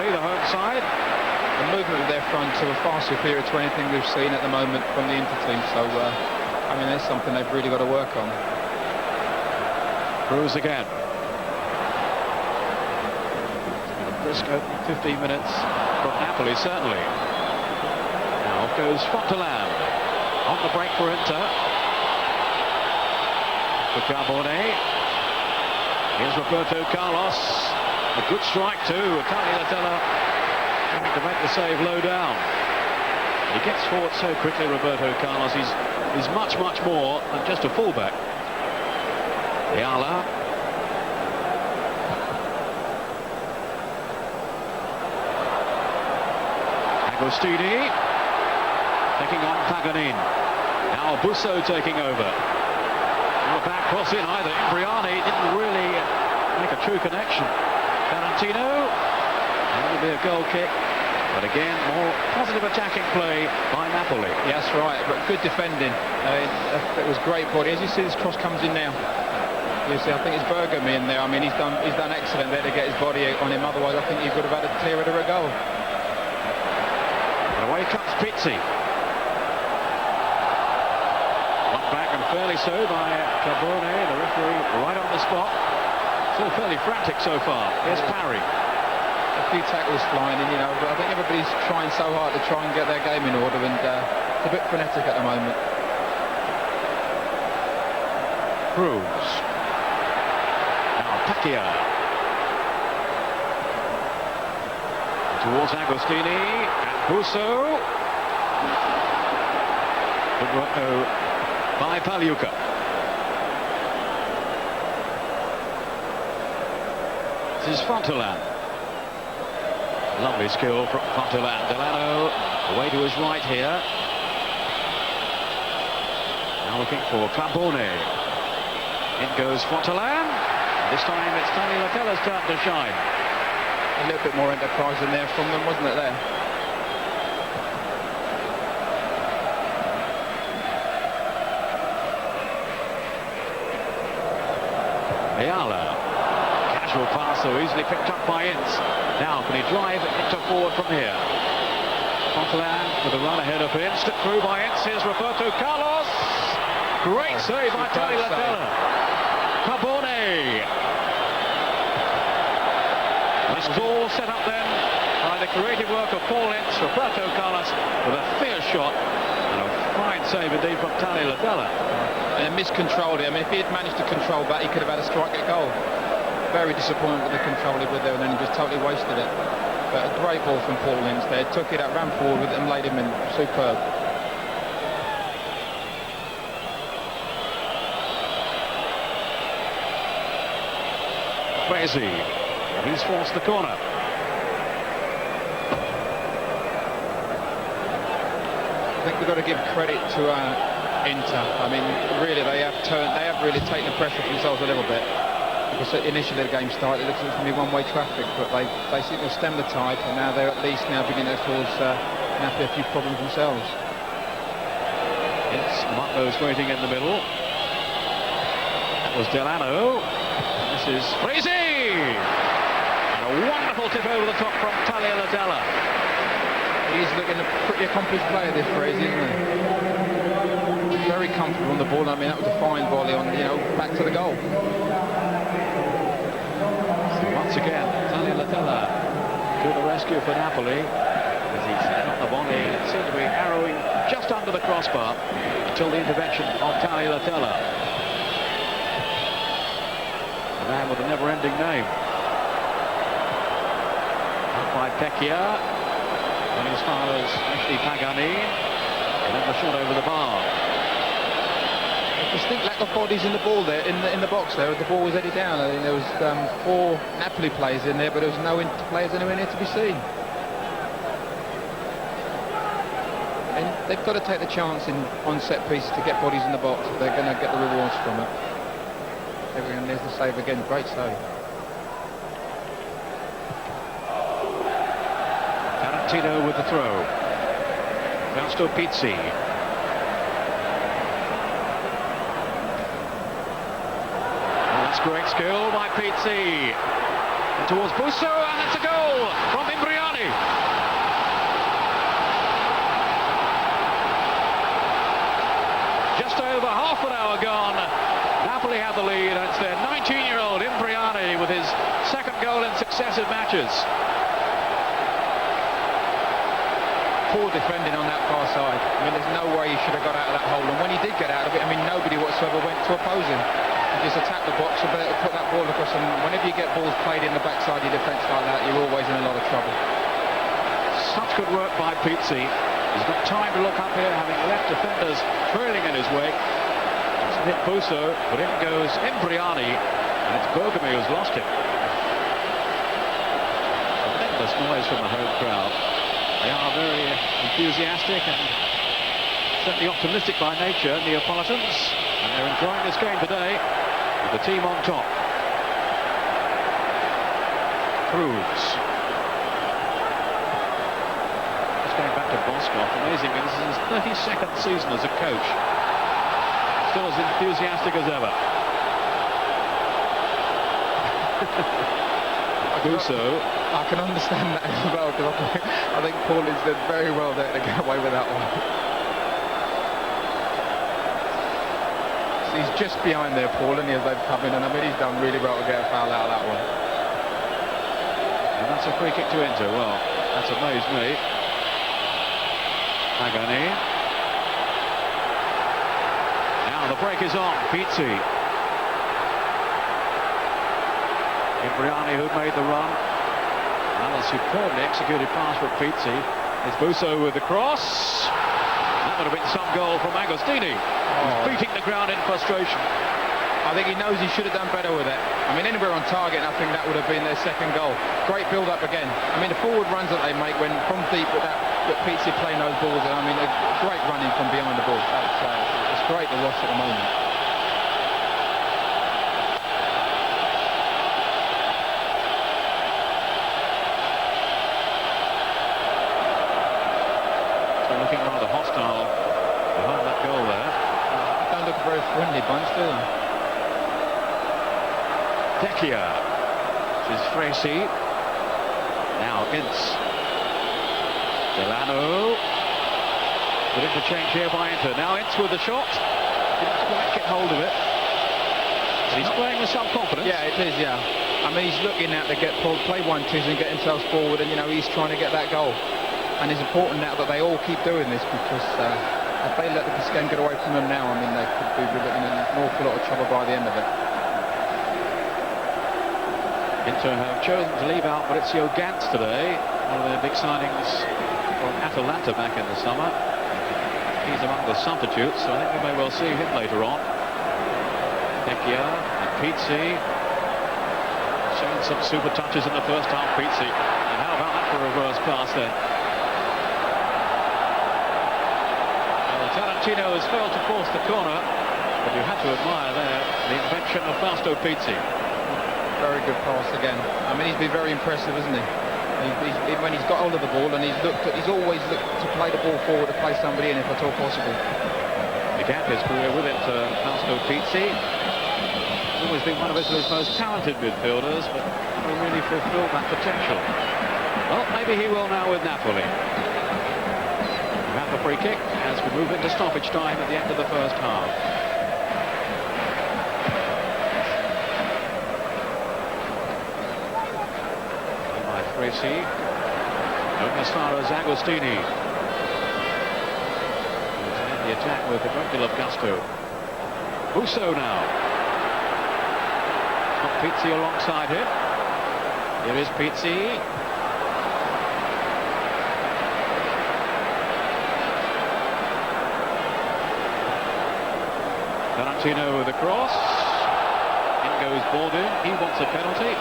Napoli, the home side. The movement of their front to a far superior to anything we've seen at the moment from the Inter team. So, I mean, that's something they've really got to work on. Cruz again. Brisk opening 15 minutes from Napoli, certainly. Now off goes Fontelan. On the break for Inter. For Carbone. Here's Roberto Carlos. A good strike too. Tony Latella trying to make the save low down. He gets forward so quickly, Roberto Carlos. He's much more than just a fullback. Ayala. Agostini taking on Paganin. Now Busso taking over. Not a bad cross in either. Imbriani didn't really make a true connection. Tarantino. That'll be a goal kick. But again, more positive attacking play by Napoli. Yes, right. But good defending. It was great body. As you see, this cross comes in now. You see, I think it's Bergami in there. I mean, he's done excellent there to get his body on him. Otherwise, I think he could have had a clearer to a goal. And away comes Pizzi. One back and fairly so by Carbone, the referee, right on the spot. Still fairly frantic so far. Here's Parry. A few tackles flying in, you know, but I think everybody's trying so hard to try and get their game in order, and it's a bit frenetic at the moment. Cruz. Now Pacquiao. Towards Agostini and Busso. Good work though by Pagliuca. This is Fontelan. Lovely skill from Fontelan. Delano away to his right here. Now looking for Carbone. In goes Fontelan. This time it's Tony Latella's turn to shine. A little bit more enterprise in there from them, wasn't it there? Ayala. Casual pass, so easily picked up by Ince. Now can he drive Inter forward from here? Fontelan with a run ahead of Ince. Slipped through by Ince. Here's Roberto Carlos. Great save by Tony Latella. Carbone. Nice ball set up then by the creative work of Paul Ince. Roberto Carlos with a fierce shot and a fine save indeed from Tony Latella. And miscontrolled it. I mean, if he had managed to control that, he could have had a strike at goal. Very disappointed with the control he was there, and then he just totally wasted it. But a great ball from Paul Ince there. Took it up, ran forward with it and laid him in. Superb. Crazy. He's forced the corner. I think we've got to give credit to Inter. I mean, really, they have really taken the pressure off themselves a little bit. Because initially the game started, it looked like it was going to be one-way traffic, but they seem to stem the tide, and now they're at least now beginning to cause Napoli a few problems themselves. It's Mutlo's waiting in the middle. That was Delano. This is Fresi! And a wonderful tip over the top from Tony Latella. He's looking a pretty accomplished player, this Fresi, isn't he? Very comfortable on the ball. I mean, that was a fine volley on, you know, back to the goal. So once again, Tony Latella to the rescue for Napoli as he set up the volley. It seemed to be arrowing just under the crossbar until the intervention of Tony Latella. A man with a never-ending name. Up by Pecchia. And as far as actually Pagani. And then the shot over the bar. Distinct lack of bodies in the ball there, in the box there. The ball was headed down. I think there was 4 Napoli players in there, but there was no players anywhere near to be seen. And they've got to take the chance on set pieces to get bodies in the box if they're going to get the rewards from it. And there's the save again. Great save. Tarantino with the throw. Fausto Pizzi. That's great skill by Pizzi. Towards Busso, and it's a goal from Imbriani. Just over half an hour gone. Napoli have the lead, and it's their 19-year-old Imbriani with his second goal in successive matches. Poor defending on that far side. I mean, there's no way he should have got out of that hole, and when he did get out of it, I mean, nobody whatsoever went to oppose him. He just attacked the box and put that ball across, and whenever you get balls played in the backside of your defence like that, you're always in a lot of trouble. Such good work by Pizzi. He's got time to look up here, having left defenders trailing in his wake. Doesn't hit Busso, but in goes Imbriani, and it's Bergami who's lost him. Tremendous noise from the home crowd. They are very enthusiastic and certainly optimistic by nature, Neapolitans, and they're enjoying this game today with the team on top. Proves. Just going back to Boskov, amazing, this is his 32nd season as a coach. Still as enthusiastic as ever. Busso. I can understand that as well, because I think Paulin's did very well there to get away with that one. So he's just behind there, Paulin, as they've come in, and I mean, he's done really well to get a foul out of that one. And that's a free kick to Inter. Well, that's amazed me. Pagani. Now the break is on. Pizzi. Imbriani, who made the run. Well, a superbly executed pass from Pizzi. It's Busso with the cross. That would have been some goal from Agostini. He's beating the ground in frustration. I think he knows he should have done better with it. I mean, anywhere on target, I think that would have been their second goal. Great build-up again. I mean, the forward runs that they make when from deep with that Pizzi playing those balls, I mean, a great running from behind the ball. It's great to watch at the moment. Looking rather hostile behind that goal there. Don't look a very friendly bunch, do they? Vecchia. This is Fresi. Now Ince. Delano. Good interchange here by Inter. Now Ince with the shot. Didn't quite get hold of it. But he's playing with some confidence. Yeah, it is, yeah. I mean, he's looking now to play 1-2s and get themselves forward, and, you know, he's trying to get that goal. And it's important now that they all keep doing this, because if they let this game get away from them now, I mean, they could be in an awful lot of trouble by the end of it. Inter have chosen to leave out Maurizio Gantz today, one of their big signings from Atalanta back in the summer. He's among the substitutes, so I think we may well see him later on. Vecchia and Pizzi showing some super touches in the first half. Pizzi, and how about that for a reverse pass then? Tarantino has failed to force the corner, but you had to admire there the invention of Fausto Pizzi. Very good pass again. I mean, he's been very impressive, isn't he? When he's got hold of the ball, and he's always looked to play the ball forward, to play somebody in if at all possible. Began his career with it, Fausto Pizzi. He's always been one of Italy's most talented midfielders, but never really fulfilled that potential. Well, maybe he will now with Napoli. We have the free kick as we move into stoppage time at the end of the first half. By Fresi, going as far as Agostini. Who's in the attack with a great deal of gusto. Busso now. Got Pizzi alongside him. Here is Pizzi. Tarantino with a cross. In goes Baldwin. He wants a penalty.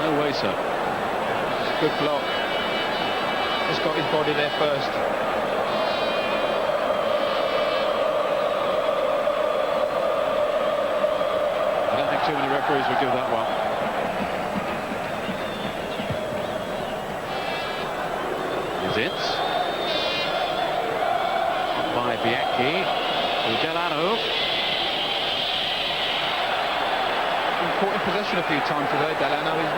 No way, sir. It's a good block. Just got his body there first. I don't think too many referees would give that one. Is it? Up by Bianchi. To Delano. been caught in possession a few times today. Delano he's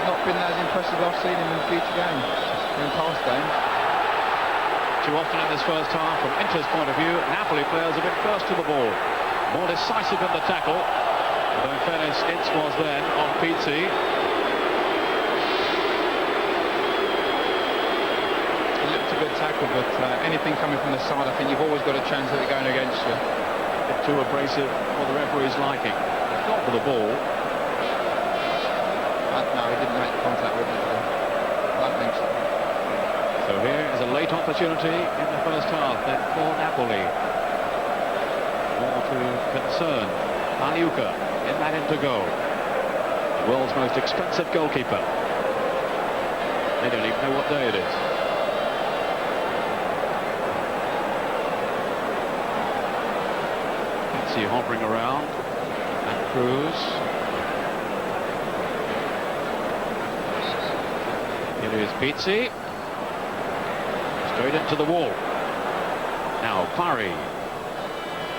not been as impressive as I've seen him in future games, in past games. Too often in this first half, from Inter's point of view, Napoli players have been first to the ball, more decisive in the tackle. Although in fairness, Ince was then on Pizzi. It looked a good tackle, but anything coming from the side, I think you've always got a chance of it going against you. A bit too abrasive for the referee's liking. He's got for the ball. No, he didn't make contact with it. I don't think so. So here is a late opportunity in the first half then for Napoli. More to concern Aliuka in that into goal. The world's most expensive goalkeeper. They don't even know what day it is. Let's see hovering around. And Cruz. Here is Pizzi. Straight into the wall. Now Parry.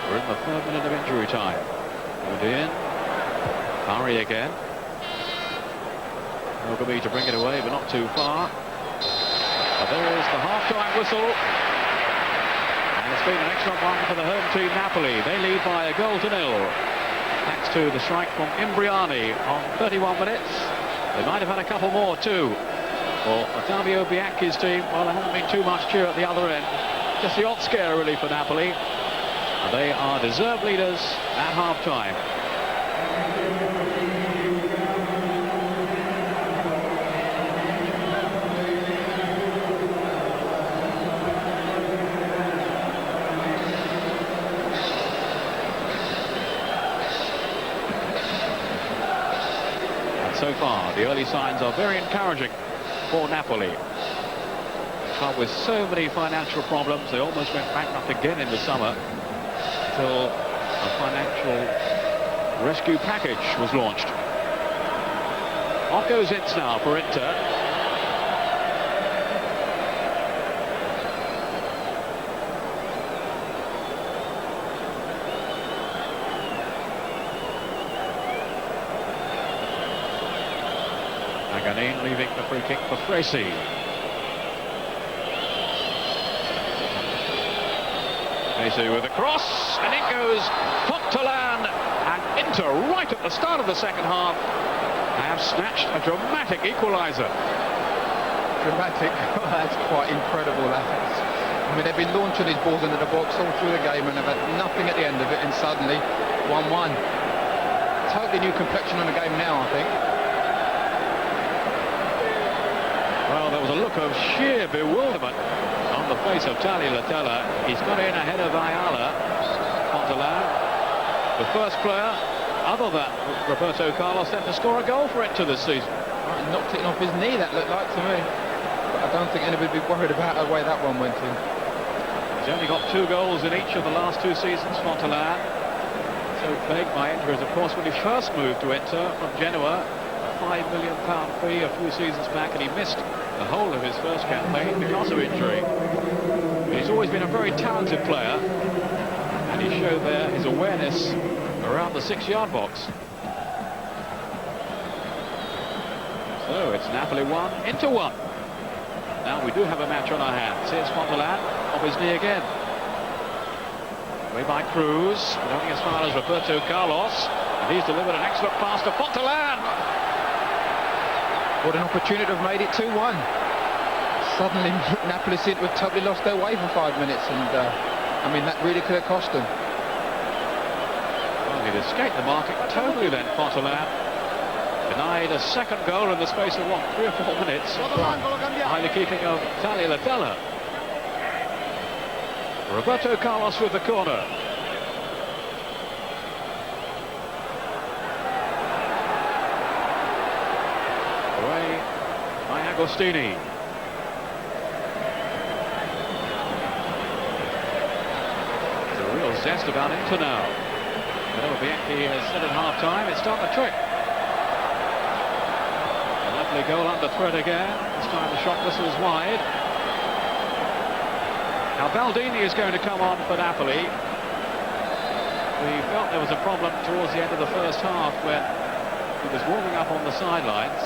We're in the 3rd minute of injury time. Put in. Parry again. Ogilvy to bring it away, but not too far. But there is the half-time whistle. And it's been an excellent one for the home team Napoli. They lead by 1-0. Thanks to the strike from Imbriani on 31 minutes. They might have had a couple more too. For Ottavio Bianchi's team, well, there hasn't been too much cheer at the other end. Just the odd scare, really, for Napoli. And they are deserved leaders at half-time. And so far, the early signs are very encouraging for Napoli. But with so many financial problems, they almost went bankrupt again in the summer until a financial rescue package was launched. Off goes Ince now for Inter. Maganin leaving the free kick for Fresi. Fresi with a cross, and it goes Fontalan, and Inter right at the start of the second half have snatched a dramatic equaliser. Dramatic? That's quite incredible, that is. I mean, they've been launching these balls into the box all through the game and they've had nothing at the end of it, and suddenly 1-1. Totally new complexion on the game now, I think. Well, there was a look of sheer bewilderment on the face of Tagliatella. He's got in ahead of Ayala. Fontalan, the first player other than Roberto Carlos then to score a goal for Inter this season. Right, knocked it off his knee, that looked like to me. But I don't think anybody would be worried about the way that one went in. He's only got 2 goals in each of the last 2 seasons, Fontalan. So plagued by injuries, of course, when he first moved to Inter from Genoa, a £5 million fee a few seasons back, and he missed the whole of his first campaign because of injury. But he's always been a very talented player, and he showed there his awareness around the 6-yard box. So it's Napoli 1, Inter 1. Now we do have a match on our hands. Here's Fontalan off his knee again. Way by Cruz, going as far as Roberto Carlos, and he's delivered an excellent pass to Fontalan. What an opportunity to have made it 2-1. Suddenly Napoli seemed to have totally lost their way for 5 minutes, and I mean, that really could have cost them. Well, he'd escaped the market totally then, Fontalan. Denied a second goal in the space of, 3 or 4 minutes. Behind the keeping of Tagliatella. Roberto Carlos with the corner. Away by Agostini. There's a real zest about Inter now. Whenever Bianchi has said at half-time, it's done the trick. A lovely goal under threat again. This time the shot whistle is wide. Now Baldini is going to come on for Napoli. We felt there was a problem towards the end of the first half when he was warming up on the sidelines.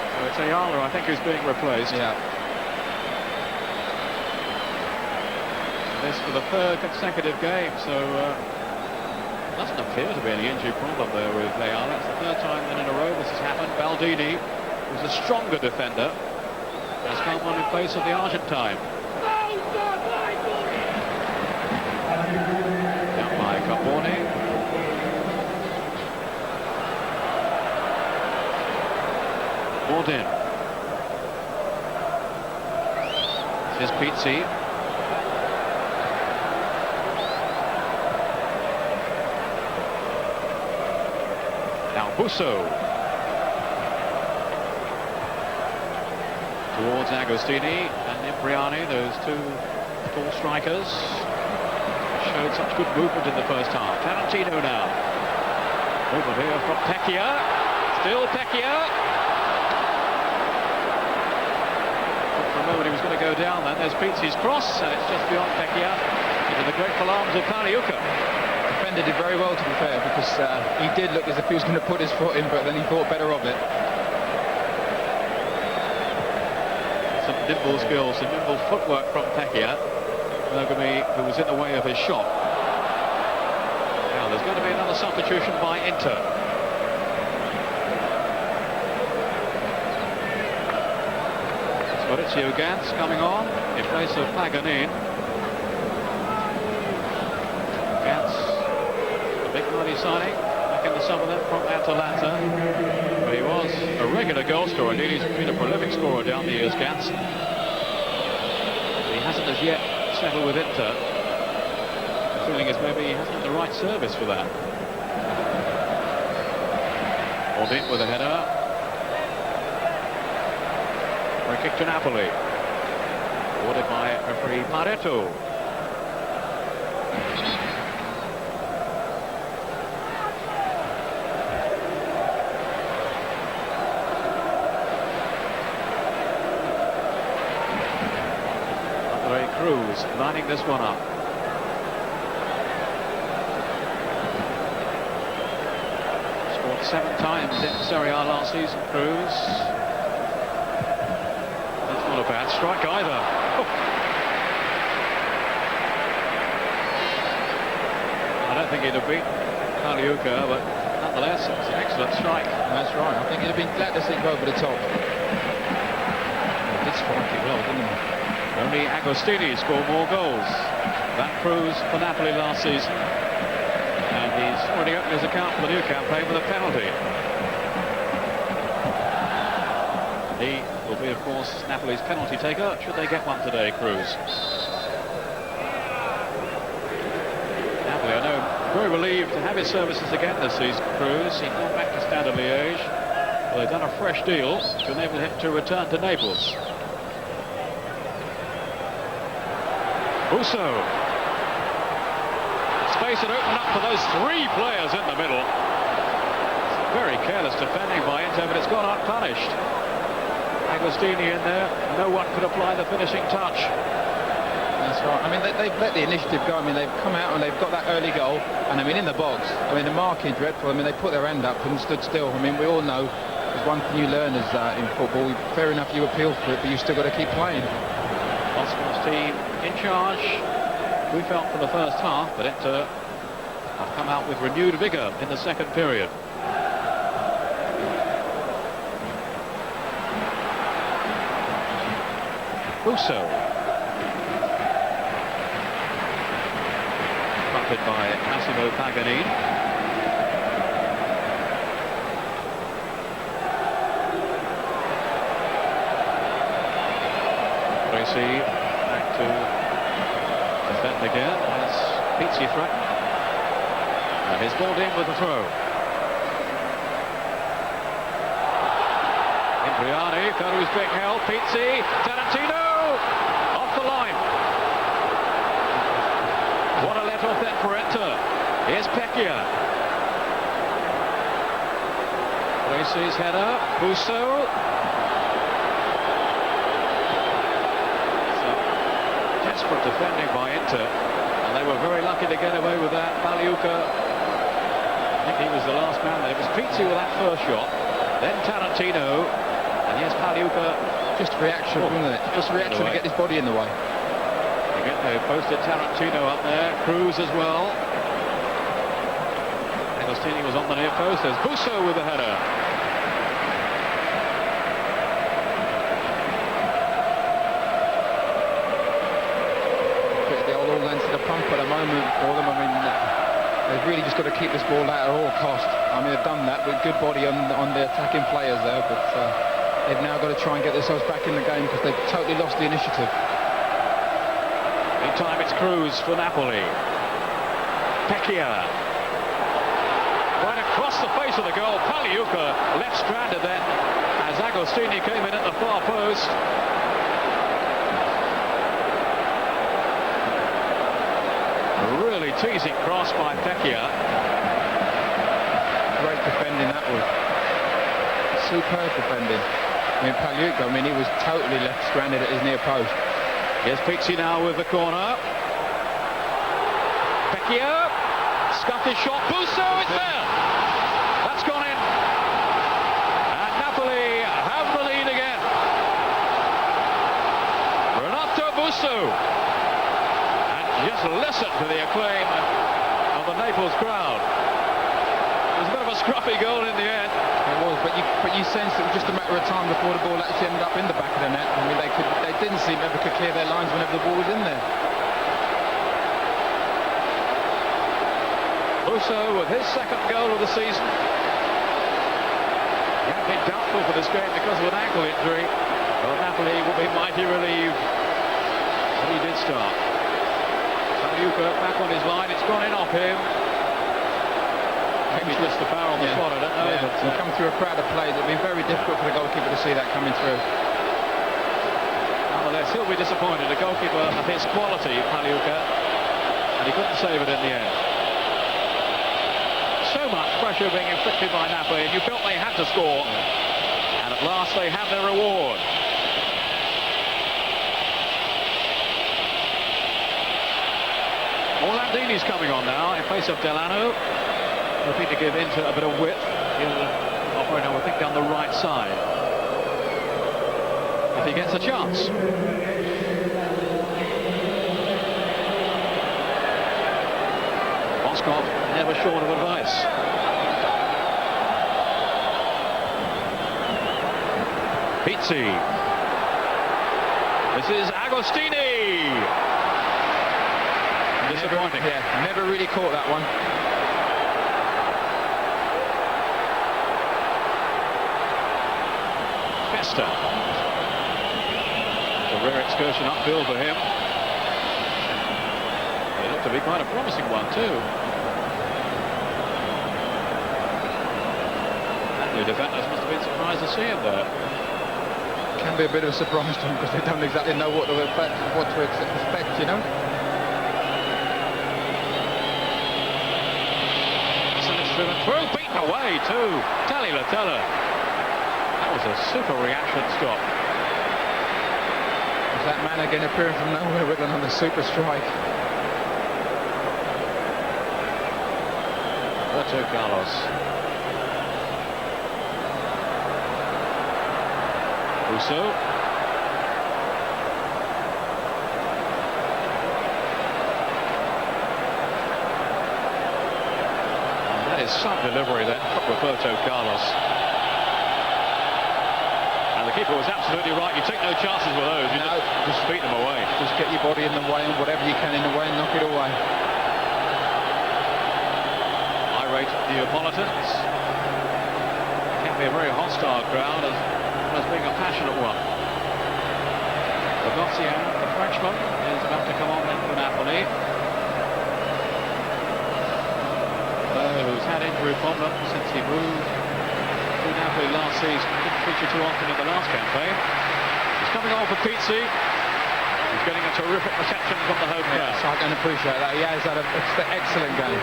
So it's Ayala, I think, who's being replaced. Yeah. This for the third consecutive game, so doesn't appear to be any injury problem there with Ayala. It's the third time then in a row this has happened. Baldini, who's a stronger defender, has come on in place of the Argentine. Down by Capone. Bordin. This is Pizzi. Now Busso. Towards Agostini and Imbriani, those two tall strikers. Showed such good movement in the first half. Tarantino now. Movement here from Pecchia. Still Pecchia. For a moment he was going to go down then. There's Pizzi's cross, and it's just beyond Pecchia into the grateful arms of Paliuca. Defended it very well, to be fair, because he did look as if he was going to put his foot in, but then he thought better of it. Some nimble skills, some nimble footwork from Pecchia. Bergami, who was in the way of his shot. Now there's going to be another substitution by Inter. It's Maurizio Gantz coming on in place of Paganin. Gantz, the big money signing, back in the summer then from Atalanta, where he was a regular goal scorer. Indeed, he's been a prolific scorer down the years, Gantz. He hasn't as yet settle with Inter. The feeling is maybe he hasn't the right service for that. Bordin with a header. Free kick to Napoli. Awarded by referee Pareto. Cruz lining this one up. Scored 7 times in Serie A last season, Cruz. That's not a bad strike either. Oh. I don't think he'd have beaten Paliuca, but nonetheless, it's an excellent strike. That's right. I think he'd have been glad to see him over the top. He did strike it well, didn't he? Only Agostini scored more goals than Cruz for Napoli last season. And he's already opened his account for the new campaign with a penalty. He will be, of course, Napoli's penalty taker, should they get one today, Cruz. Napoli, I know, very relieved to have his services again this season, Cruz. He's gone back to Stade Liège. Well, they've done a fresh deal to enable him to return to Naples. Busso. Space had opened up for those 3 players in the middle. Very careless defending by Inter, but it's gone unpunished. Agostini in there. No one could apply the finishing touch. That's right. I mean, they've let the initiative go. I mean, they've come out and they've got that early goal. And I mean, in the box, I mean, the marking dreadful. I mean, they put their hand up and stood still. I mean, we all know there's one thing you learn is in football. Fair enough, you appeal for it, but you still got to keep playing. Oscar's team in charge, we felt, for the first half, but Inter have come out with renewed vigour in the second period. Busso. Fronted by Massimo Paganin. Tracy back to defend again as Pizzi threatened. And he's balled in with the throw. Imbriani, Caru's being held. Pizzi, Tarantino off the line. What a let off then for Inter. Here's Pecchia. Tracy's header. Busso. Desperate defending by Inter, and They were very lucky to get away with that. Pagliuca, I think he was the last man there. It was Pizzi with that first shot, then Tarantino, and yes, Pagliuca. Just reaction, wasn't it? Just reaction to get his body in the way. Again, they posted Tarantino up there, Cruz as well. Agostini was on the near post. There's Busso with the header. The old all hands to the pump at the moment for them. I mean, they've really just got to keep this ball out at all cost. I mean, they've done that with good body on the attacking players there, but they've now got to try and get themselves back in the game because they've totally lost the initiative. Meantime, it's Cruz for Napoli. Pecchia. Right across the face of the goal. Pagliuca left stranded then as Agostini came in at the far post. A really teasing cross by Pecchia. Great defending that was. Superb defending. I mean, Pagliuca, he was totally left stranded at his near post. Here's Pizzi now with the corner. Pecchia. Scottish shot. Busso, it's there. That's gone in. And Napoli have the lead again. Renato Busso. And just listen to the acclaim of the Naples crowd. It was a bit of a scruffy goal in the end. It was, but you sensed it was just a matter of time before the ball actually ended up in the back of the net. I mean, they didn't seem ever to clear their lines whenever the ball was in there. Busso with his second goal of the season. He had been doubtful for this game because of an ankle injury. Well, Napoli will be mighty relieved that he did start. Pagliuca back on his line. It's gone in off him. Maybe just the foul on the spot, I don't know. Yeah, but come through a crowd of players, it'd be very difficult for the goalkeeper to see that coming through. Nonetheless, he'll be disappointed. A goalkeeper of his quality, Pagliuca, and he couldn't save it in the end. So much pressure being inflicted by Napoli, and you felt they had to score. And at last they have their reward. Orlandini's coming on now in place of Delano. Hoping to give Inter a bit of width. He'll operate, I would think, down the right side if he gets a chance. Boskov never short of advice. Pizzi. This is Agostini. Disappointing. Never really caught that one. Festa. It's a rare excursion upfield for him. It looked to be quite a promising one too. And the defenders must have been surprised to see him there. Can be a bit of a surprise to them because they don't exactly know what to expect, you know. Through and through, beaten away too. Tally Latella. That was a super reaction stop. Is that man again appearing from nowhere with another super strike? Roberto Carlos. Busso. Some delivery then from Roberto Carlos. And the keeper was absolutely right. You take no chances with those. You just beat them away. Just get your body in the way and whatever you can in the way and knock it away. Irate Neapolitans. It can be a very hostile crowd as well as being a passionate one. Bogossian, the Frenchman, is about to come on then for Napoli. Who's had injury problems since he moved to Napoli last season. Didn't feature too often in the last campaign. He's coming on for Pizzi. He's getting a terrific reception from the home crowd. Yes, I can appreciate that. He has had an excellent game.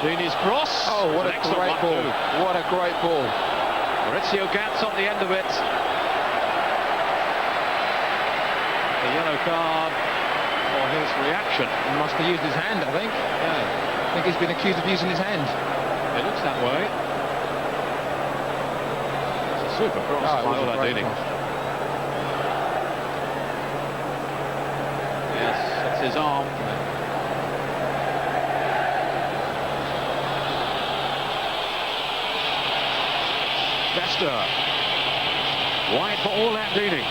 Agostini's cross. Oh, what a excellent great ball. What a great ball. Maurizio Gantz on the end of it. The yellow card for his reaction. He must have used his hand, I think. Yeah. I think he's been accused of using his hand. It looks that way. It's a super cross by Olandini. Yes, that's his arm. Vesta. Wide for Olandini.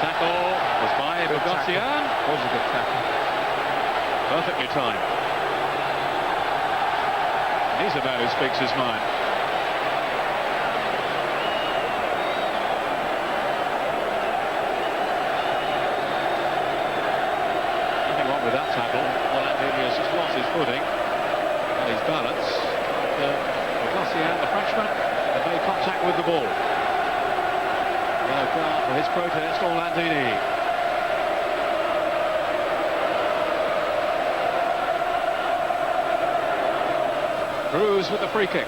Tackle was by Bogosian. Was a good tackle. Perfectly timed. He's a man who speaks his mind. Nothing wrong with that tackle. Olandini has just lost his footing and his balance. Bogosian, the Frenchman, had made contact with the ball. Yellow card for his protest, Olandini. Cruz with the free kick.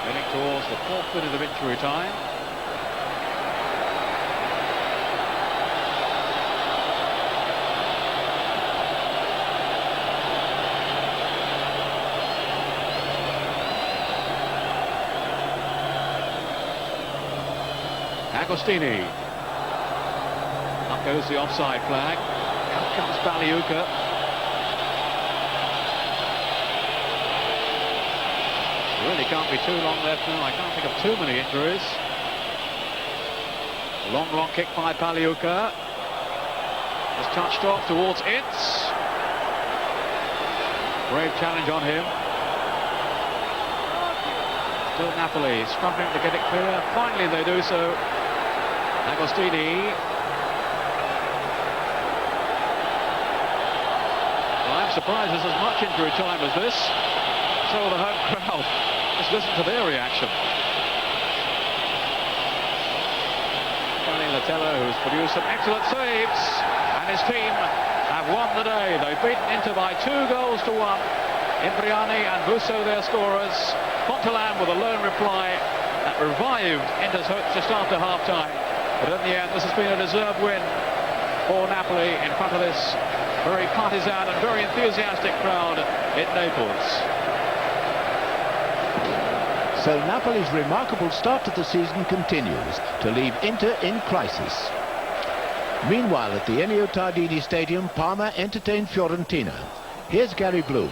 Heading towards the 4th minute of injury time. Agostini. Up goes the offside flag. Out comes Baliuka. Really can't be too long left now. I can't think of too many injuries. Long kick by Baliuka. Just touched off towards Ince. Brave challenge on him. Still Napoli struggling to get it clear. Finally they do so. Agostini. Well, I'm surprised there's as much injury time as this. So the home crowd. Just listen to their reaction. Latello, who's produced some excellent saves, and his team have won the day. They've beaten Inter by 2-1. Imbriani and Busso their scorers. Fontelan with a lone reply that revived Inter's hopes just after half-time. But in the end, this has been a deserved win for Napoli in front of this very partisan and very enthusiastic crowd in Naples. So Napoli's remarkable start to the season continues to leave Inter in crisis. Meanwhile, at the Ennio Tardini Stadium, Parma entertained Fiorentina. Here's Gary Bloom.